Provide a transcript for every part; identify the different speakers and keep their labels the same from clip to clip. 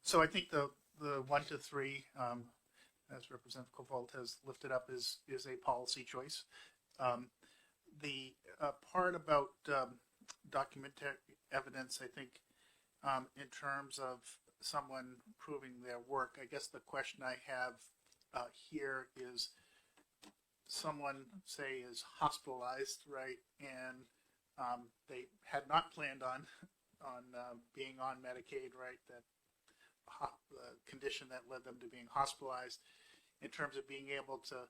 Speaker 1: So I think the 1 to 3, as Representative Koval has lifted up, is a policy choice. The part about documentary evidence, I think, in terms of someone proving their work, I guess the question I have here is someone, say, is hospitalized, right, and they had not planned on being on Medicaid, right, that condition that led them to being hospitalized. In terms of being able to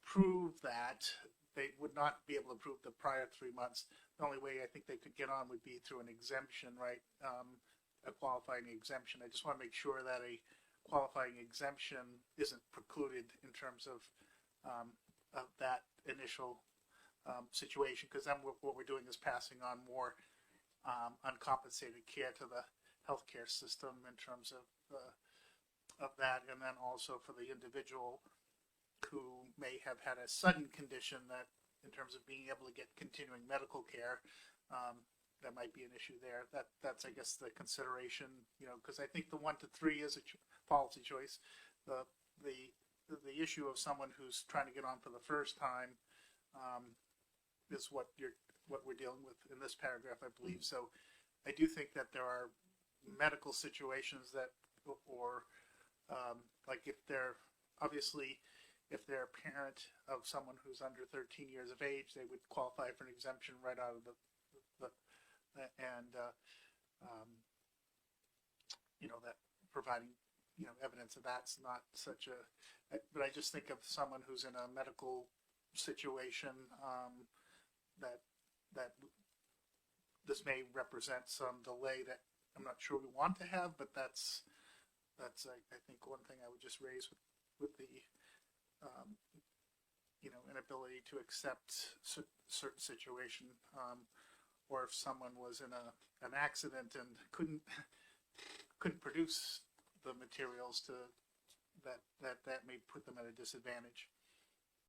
Speaker 1: prove that, they would not be able to prove the prior 3 months. The only way I think they could get on would be through an exemption, right? A qualifying exemption. I just want to make sure that a qualifying exemption isn't precluded in terms of that initial situation, because then what we're doing is passing on more uncompensated care to the healthcare system in terms of that, and then also for the individual who may have had a sudden condition that, in terms of being able to get continuing medical care, that might be an issue there. That's I guess the consideration, because I think the 1 to 3 is a policy choice. The issue of someone who's trying to get on for the first time is what we're dealing with in this paragraph, I believe. So I do think that there are medical situations that, or like if they're a parent of someone who's under 13 years of age, they would qualify for an exemption right out of the that providing evidence of that's not such a. But I just think of someone who's in a medical situation that this may represent some delay that I'm not sure we want to have, but that's I think one thing I would just raise with the inability to accept certain situation, or if someone was in an accident and couldn't produce the materials that may put them at a disadvantage.